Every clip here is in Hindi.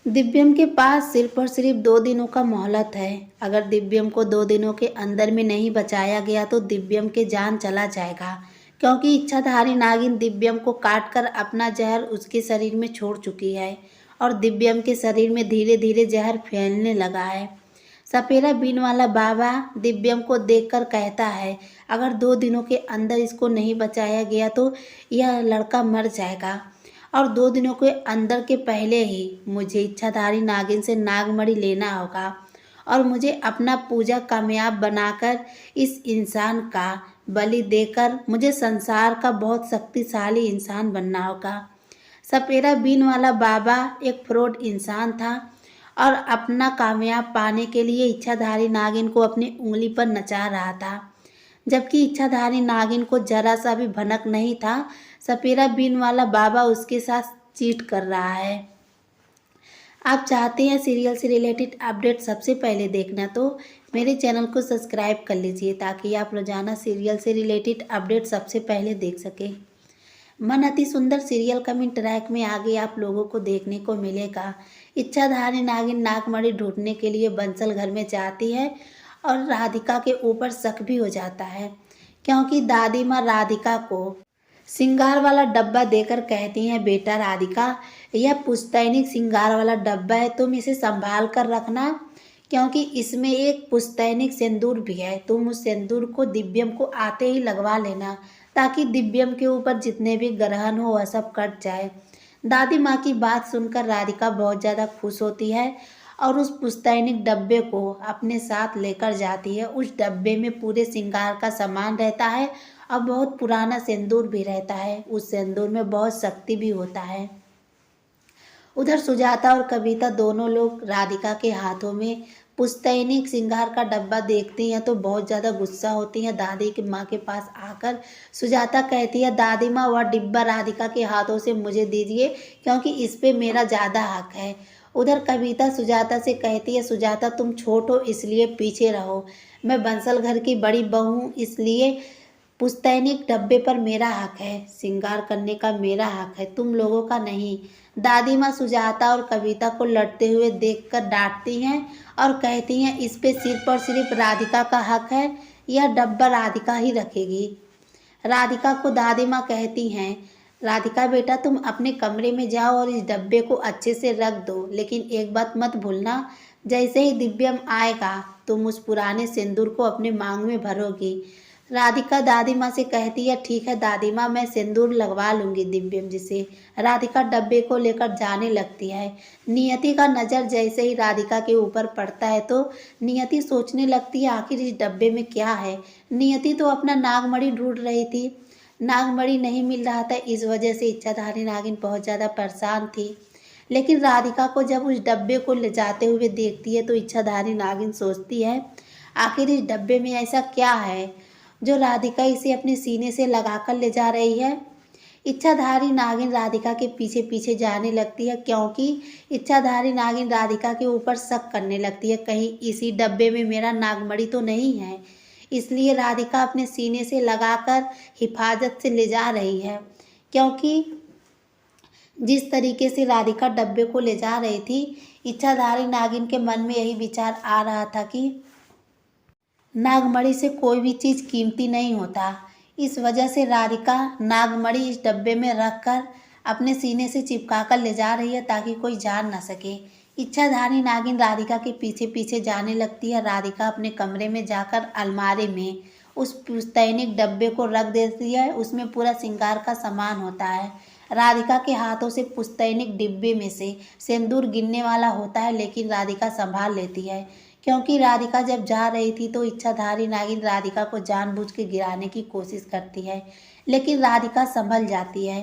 दिव्यम के पास सिर्फ और सिर्फ 2 दिनों का मोहलत है। अगर दिव्यम को 2 दिनों के अंदर में नहीं बचाया गया तो दिव्यम के जान चला जाएगा, क्योंकि इच्छाधारी नागिन दिव्यम को काट कर अपना जहर उसके शरीर में छोड़ चुकी है और दिव्यम के शरीर में धीरे धीरे जहर फैलने लगा है। सपेरा बीन वाला बाबा दिव्यम को देखकर कहता है, अगर 2 दिनों के अंदर इसको नहीं बचाया गया तो यह लड़का मर जाएगा और 2 दिनों के अंदर के पहले ही मुझे इच्छाधारी नागिन से नागमणि लेना होगा और मुझे अपना पूजा कामयाब बनाकर इस इंसान का बलि देकर मुझे संसार का बहुत शक्तिशाली इंसान बनना होगा। सपेरा बीन वाला बाबा एक फ्रॉड इंसान था और अपना कामयाब पाने के लिए इच्छाधारी नागिन को अपनी उंगली पर नचा रहा था, जबकि इच्छाधारी नागिन को जरा सा भी भनक नहीं था सपेरा बीन वाला बाबा उसके साथ चीट कर रहा है। आप चाहते हैं सीरियल से रिलेटेड अपडेट सबसे पहले देखना तो मेरे चैनल को सब्सक्राइब कर लीजिए, ताकि आप रोजाना सीरियल से रिलेटेड अपडेट सबसे पहले देख सकें। मन अति सुंदर सीरियल कमिंग ट्रैक में आगे आप लोगों को देखने को मिलेगा। इच्छाधारी नागिन नागमणि ढूंढने के लिए बंसल घर में जाती है और राधिका के ऊपर शक भी हो जाता है, क्योंकि दादी माँ राधिका को श्रृंगार वाला डब्बा देकर कहती हैं, बेटा राधिका, यह पुश्तैनिक श्रृंगार वाला डब्बा है, तुम इसे संभाल कर रखना, क्योंकि इसमें एक पुश्तैनिक सिंदूर भी है। तुम उस सिंदूर को दिव्यम को आते ही लगवा लेना, ताकि दिव्यम के ऊपर जितने भी ग्रहण हो वह सब कट जाए। दादी माँ की बात सुनकर राधिका बहुत ज़्यादा खुश होती है और उस पुश्तैनिक डब्बे को अपने साथ लेकर जाती है। उस डब्बे में पूरे श्रृंगार का सामान रहता है और बहुत पुराना सिंदूर भी रहता है। उस सिंदूर में बहुत शक्ति भी होता है। उधर सुजाता और कविता दोनों लोग राधिका के हाथों में पुश्तैनिक श्रृंगार का डब्बा देखती हैं तो बहुत ज़्यादा गुस्सा होती हैं। दादी की माँ के पास आकर सुजाता कहती है, दादी माँ, वह डिब्बा राधिका के हाथों से मुझे दीजिए, क्योंकि इस पे मेरा ज़्यादा हक है। उधर कविता सुजाता से कहती है, सुजाता, तुम छोट हो इसलिए पीछे रहो, मैं बंसल घर की बड़ी बहू हूँ, इसलिए पुश्तैनिक डब्बे पर मेरा हक है, श्रृंगार करने का मेरा हक है, तुम लोगों का नहीं। दादी माँ सुजाता और कविता को लड़ते हुए देखकर डांटती हैं और कहती हैं, इस पे सिर्फ और सिर्फ राधिका का हक है, यह डब्बा राधिका ही रखेगी। राधिका को दादी माँ कहती हैं, राधिका बेटा, तुम अपने कमरे में जाओ और इस डब्बे को अच्छे से रख दो, लेकिन एक बात मत भूलना, जैसे ही दिव्यम आएगा तुम उस पुराने सिंदूर को अपने मांग में भरोगी। राधिका दादी माँ से कहती है, ठीक है दादी माँ, मैं सिंदूर लगवा लूँगी दिव्यम जी से। राधिका डब्बे को लेकर जाने लगती है। नियति का नज़र जैसे ही राधिका के ऊपर पड़ता है तो नियति सोचने लगती है, आखिर इस डब्बे में क्या है। नियति तो अपना नागमणि ढूंढ रही थी, नागमणि नहीं मिल रहा था, इस वजह से इच्छाधारी नागिन बहुत ज़्यादा परेशान थी। लेकिन राधिका को जब उस डब्बे को ले जाते हुए देखती है तो इच्छाधारी नागिन सोचती है, आखिर इस डब्बे में ऐसा क्या है जो राधिका इसे अपने सीने से लगाकर ले जा रही है। इच्छाधारी नागिन राधिका के पीछे पीछे जाने लगती है, क्योंकि इच्छाधारी नागिन राधिका के ऊपर शक करने लगती है, कहीं इसी डब्बे में मेरा नागमणि तो नहीं है। इसलिए राधिका अपने सीने से लगाकर हिफाजत से ले जा रही है, क्योंकि जिस तरीके से राधिका डब्बे को ले जा रही थी, इच्छाधारी नागिन के मन में यही विचार आ रहा था कि नागमणि से कोई भी चीज़ कीमती नहीं होता। इस वजह से राधिका नागमणि इस डब्बे में रखकर अपने सीने से चिपका कर ले जा रही है, ताकि कोई जान ना सके। इच्छाधारी नागिन राधिका के पीछे पीछे जाने लगती है। राधिका अपने कमरे में जाकर अलमारी में उस पुश्तैनिक डब्बे को रख देती है। उसमें पूरा श्रृंगार का सामान होता है। राधिका के हाथों से पुश्तैनिक डिब्बे में से सिंदूर गिरने वाला होता है, लेकिन राधिका संभाल लेती है, क्योंकि राधिका जब जा रही थी तो इच्छाधारी नागिन राधिका को जानबूझ के गिराने की कोशिश करती है, लेकिन राधिका संभल जाती है।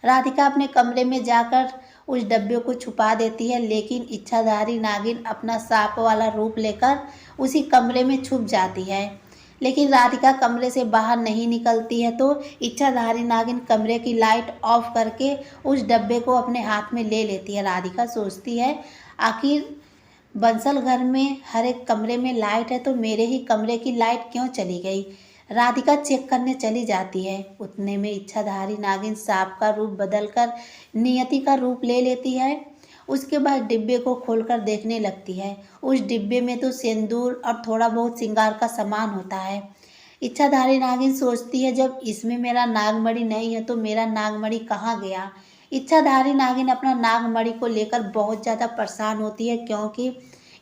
राधिका अपने कमरे में जाकर उस डब्बे को छुपा देती है, लेकिन इच्छाधारी नागिन अपना सांप वाला रूप लेकर उसी कमरे में छुप जाती है। लेकिन राधिका कमरे से बाहर नहीं निकलती है तो इच्छाधारी नागिन कमरे की लाइट ऑफ करके उस डब्बे को अपने हाथ में ले लेती है। राधिका सोचती है, आखिर बंसल घर में हर एक कमरे में लाइट है, तो मेरे ही कमरे की लाइट क्यों चली गई। राधिका चेक करने चली जाती है। उतने में इच्छाधारी नागिन सांप का रूप बदलकर नियति का रूप ले लेती है। उसके बाद डिब्बे को खोलकर देखने लगती है। उस डिब्बे में तो सिंदूर और थोड़ा बहुत श्रृंगार का सामान होता है। इच्छाधारी नागिन सोचती है, जब इसमें मेरा नागमणि नहीं है तो मेरा नागमणि कहाँ गया। इच्छाधारी नागिन अपना नागमणि को लेकर बहुत ज़्यादा परेशान होती है, क्योंकि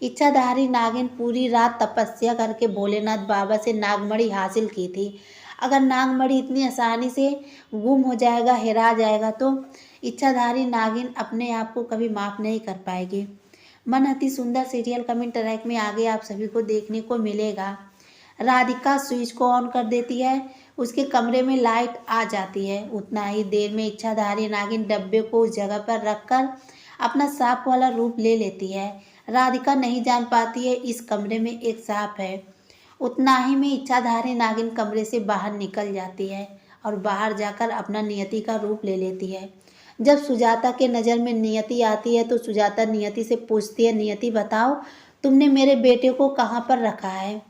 इच्छाधारी नागिन पूरी रात तपस्या करके भोलेनाथ बाबा से नागमणि हासिल की थी। अगर नागमणि इतनी आसानी से गुम हो जाएगा, हेरा जाएगा, तो इच्छाधारी नागिन अपने आप को कभी माफ़ नहीं कर पाएगी। मन अति सुंदर सीरियल कमिंग ट्रैक में आगे आप सभी को देखने को मिलेगा। राधिका स्विच को ऑन कर देती है, उसके कमरे में लाइट आ जाती है। उतना ही देर में इच्छाधारी नागिन डब्बे को उस जगह पर रखकर अपना सांप वाला रूप ले लेती है। राधिका नहीं जान पाती है इस कमरे में एक सांप है। उतना ही में इच्छाधारी नागिन कमरे से बाहर निकल जाती है और बाहर जाकर अपना नियति का रूप ले लेती है। जब सुजाता के नज़र में नियति आती है तो सुजाता नियति से पूछती है, नियति बताओ, तुमने मेरे बेटे को कहाँ पर रखा है?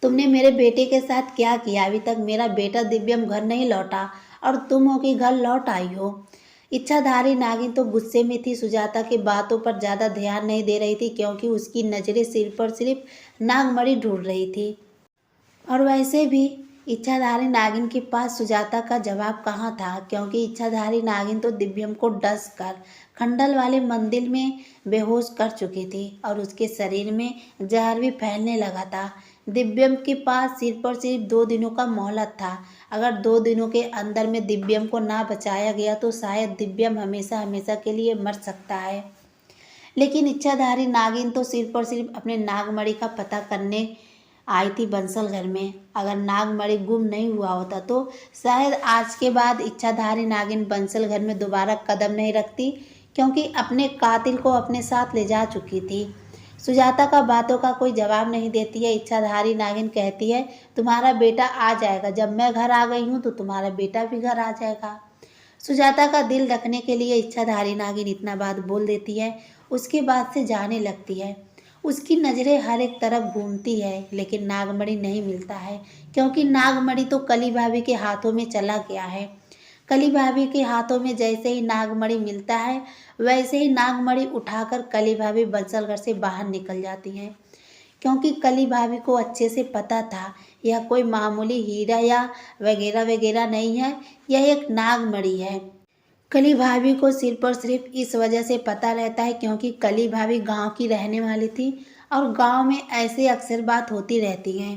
तुमने मेरे बेटे के साथ क्या किया? अभी तक मेरा बेटा दिव्यम घर नहीं लौटा और तुम हो कि घर लौट आई हो। इच्छाधारी नागिन तो गुस्से में थी, सुजाता की बातों पर ज़्यादा ध्यान नहीं दे रही थी, क्योंकि उसकी नज़रें सिर पर सिर्फ नागमणि ढूंढ रही थी। और वैसे भी इच्छाधारी नागिन के पास सुजाता का जवाब कहाँ था, क्योंकि इच्छाधारी नागिन तो दिव्यम को डस कर खंडल वाले मंदिर में बेहोश कर चुकी थी और उसके शरीर में जहर भी फैलने लगा था। दिव्यम के पास सिर पर सिर्फ 2 दिनों का मोहलत था। अगर 2 दिनों के अंदर में दिव्यम को ना बचाया गया तो शायद दिव्यम हमेशा हमेशा के लिए मर सकता है। लेकिन इच्छाधारी नागिन तो सिर पर सिर्फ अपने नागमणि का पता करने आई थी बंसल घर में। अगर नागमणि गुम नहीं हुआ होता तो शायद आज के बाद इच्छाधारी नागिन बंसल घर में दोबारा कदम नहीं रखती, क्योंकि अपने कातिल को अपने साथ ले जा चुकी थी। सुजाता का बातों का कोई जवाब नहीं देती है। इच्छाधारी नागिन कहती है, तुम्हारा बेटा आ जाएगा, जब मैं घर आ गई हूँ तो तुम्हारा बेटा भी घर आ जाएगा। सुजाता का दिल रखने के लिए इच्छाधारी नागिन इतना बात बोल देती है। उसके बाद से जाने लगती है। उसकी नज़रें हर एक तरफ घूमती है, लेकिन नागमणि नहीं मिलता है, क्योंकि नागमणि तो कली भाभी के हाथों में चला गया है। कली भाभी के हाथों में जैसे ही नागमणि मिलता है, वैसे ही नागमणि उठाकर कली भाभी बंसल घर से बाहर निकल जाती हैं, क्योंकि कली भाभी को अच्छे से पता था यह कोई मामूली हीरा या वगैरह वगैरह नहीं है, यह एक नागमणि है। कली भाभी को सिर पर सिर्फ इस वजह से पता रहता है क्योंकि कली भाभी गांव की रहने वाली थी और गांव में ऐसे अक्सर बात होती रहती है,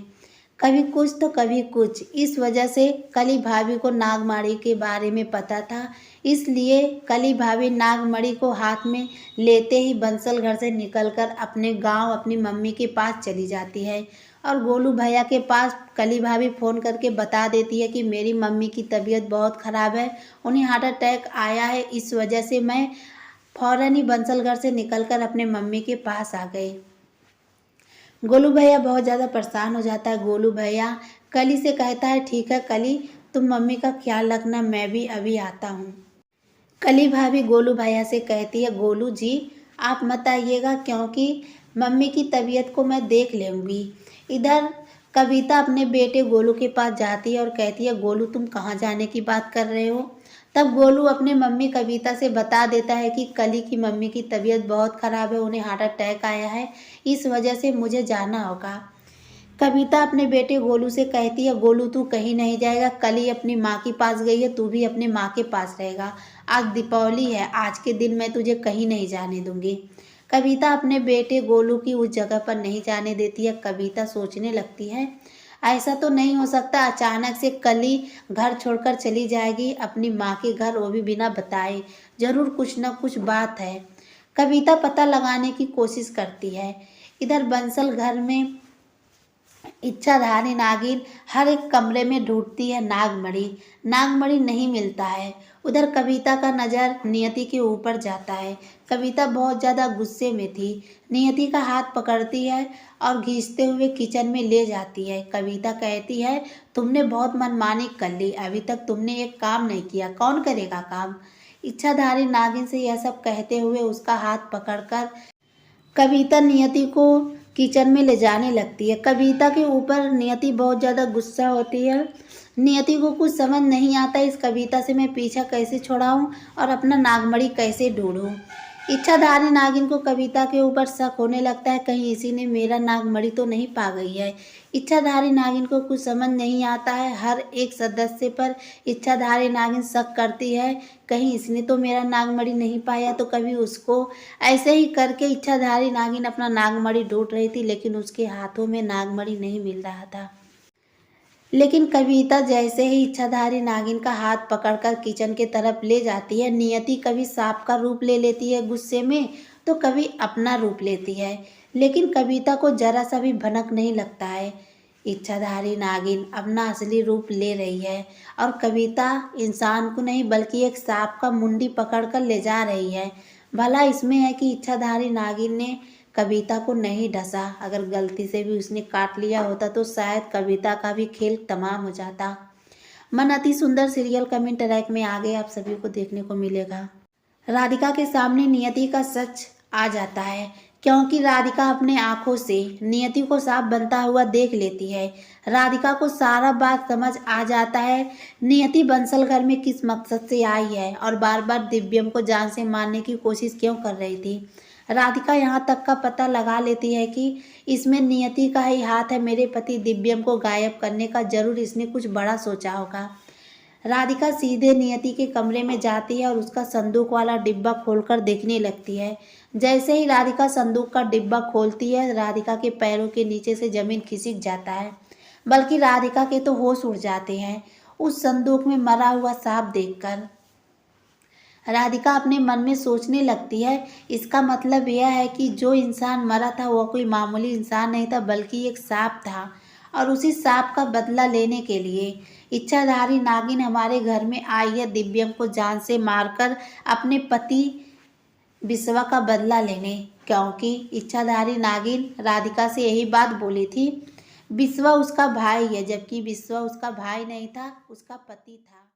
कभी कुछ तो कभी कुछ। इस वजह से कली भाभी को नागमणि के बारे में पता था, इसलिए कली भाभी नागमणि को हाथ में लेते ही बंसल घर से निकलकर अपने गांव अपनी मम्मी के पास चली जाती है और गोलू भैया के पास कली भाभी फ़ोन करके बता देती है कि मेरी मम्मी की तबीयत बहुत ख़राब है, उन्हें हार्ट अटैक आया है, इस वजह से मैं फ़ौरन ही बंसल घर से निकलकर अपने मम्मी के पास आ गई। गोलू भैया बहुत ज़्यादा परेशान हो जाता है। गोलू भैया कली से कहता है, ठीक है कली, तुम मम्मी का ख्याल रखना, मैं भी अभी आता हूँ। कली भाभी गोलू भैया से कहती है, गोलू जी आप मत आइएगा, क्योंकि मम्मी की तबीयत को मैं देख लूँगी। इधर कविता अपने बेटे गोलू के पास जाती है और कहती है, गोलू तुम कहाँ जाने की बात कर रहे हो? तब गोलू अपने मम्मी कविता से बता देता है कि कली की मम्मी की तबीयत बहुत ख़राब है, उन्हें हार्ट अटैक आया है, इस वजह से मुझे जाना होगा। कविता अपने बेटे गोलू से कहती है, गोलू तू कहीं नहीं जाएगा, कली अपनी माँ के पास गई है, तू भी अपनी माँ के पास रहेगा। आज दीपावली है, आज के दिन मैं तुझे कहीं नहीं जाने दूंगी। कविता अपने बेटे गोलू की उस जगह पर नहीं जाने देती है। कविता सोचने लगती है, ऐसा तो नहीं हो सकता अचानक से कली घर छोड़कर चली जाएगी अपनी माँ के घर, वो भी बिना बताए, जरूर कुछ न कुछ बात है। कविता पता लगाने की कोशिश करती है। इधर बंसल घर में इच्छाधारी नागिन हर एक कमरे में ढूंढती है नागमणि, नागमणि नहीं मिलता है। उधर कविता का नज़र नियति के ऊपर जाता है। कविता बहुत ज़्यादा गुस्से में थी। नियति का हाथ पकड़ती है और खींचते हुए किचन में ले जाती है। कविता कहती है, तुमने बहुत मनमानी कर ली, अभी तक तुमने एक काम नहीं किया, कौन करेगा काम? इच्छाधारी नागिन से यह सब कहते हुए उसका हाथ पकड़कर कविता नियति को किचन में ले जाने लगती है। कविता के ऊपर नियति बहुत ज़्यादा गुस्सा होती है। नियति को कुछ समझ नहीं आता इस कविता से मैं पीछा कैसे छुड़ाऊं और अपना नागमणि कैसे ढूंढूं। इच्छाधारी नागिन को कविता के ऊपर शक होने लगता है, कहीं इसी ने मेरा नागमणि तो नहीं पा गई है। इच्छाधारी नागिन को कुछ समझ नहीं आता है, हर एक सदस्य पर इच्छाधारी नागिन शक करती है, कहीं इसने तो मेरा नागमणि नहीं पाया। तो कभी उसको ऐसे ही करके इच्छाधारी नागिन अपना नागमणि ढूंढ रही थी, लेकिन उसके हाथों में नागमणि नहीं मिल रहा था। लेकिन कविता जैसे ही इच्छाधारी नागिन का हाथ पकड़कर किचन के तरफ ले जाती है, नियति कभी सांप का रूप ले लेती है गुस्से में, तो कभी अपना रूप लेती है, लेकिन कविता को जरा सा भी भनक नहीं लगता है। इच्छाधारी नागिन अपना असली रूप ले रही है और कविता इंसान को नहीं बल्कि एक सांप का मुंडी पकड़कर ले जा रही है। भला इसमें है कि इच्छाधारी नागिन ने कविता को नहीं डसा, अगर गलती से भी उसने काट लिया होता तो शायद कविता का भी खेल तमाम हो जाता। मन अति सुंदर सीरियल कमेंट रैक में आगे आप सभी को देखने को मिलेगा। राधिका के सामने नियति का सच आ जाता है, क्योंकि राधिका अपने आंखों से नियति को साफ बनता हुआ देख लेती है। राधिका को सारा बात समझ आ जाता है, नियति बंसल घर में किस मकसद से आई है और बार बार दिव्यम को जान से मारने की कोशिश क्यों कर रही थी। राधिका यहाँ तक का पता लगा लेती है कि इसमें नियति का ही हाथ है, मेरे पति दिव्यम को गायब करने का। जरूर इसने कुछ बड़ा सोचा होगा। राधिका सीधे नियति के कमरे में जाती है और उसका संदूक वाला डिब्बा खोलकर देखने लगती है। जैसे ही राधिका संदूक का डिब्बा खोलती है, राधिका के पैरों के नीचे से जमीन खिसक जाता है, बल्कि राधिका के तो होश उड़ जाते हैं उस संदूक में मरा हुआ सांप देखकर। राधिका अपने मन में सोचने लगती है, इसका मतलब यह है कि जो इंसान मरा था वह कोई मामूली इंसान नहीं था, बल्कि एक सांप था, और उसी सांप का बदला लेने के लिए इच्छाधारी नागिन हमारे घर में आई है, दिव्यम को जान से मारकर अपने पति बिस्वा का बदला लेने। क्योंकि इच्छाधारी नागिन राधिका से यही बात बोली थी, बिस्वा उसका भाई है, जबकि बिस्वा उसका भाई नहीं था, उसका पति था।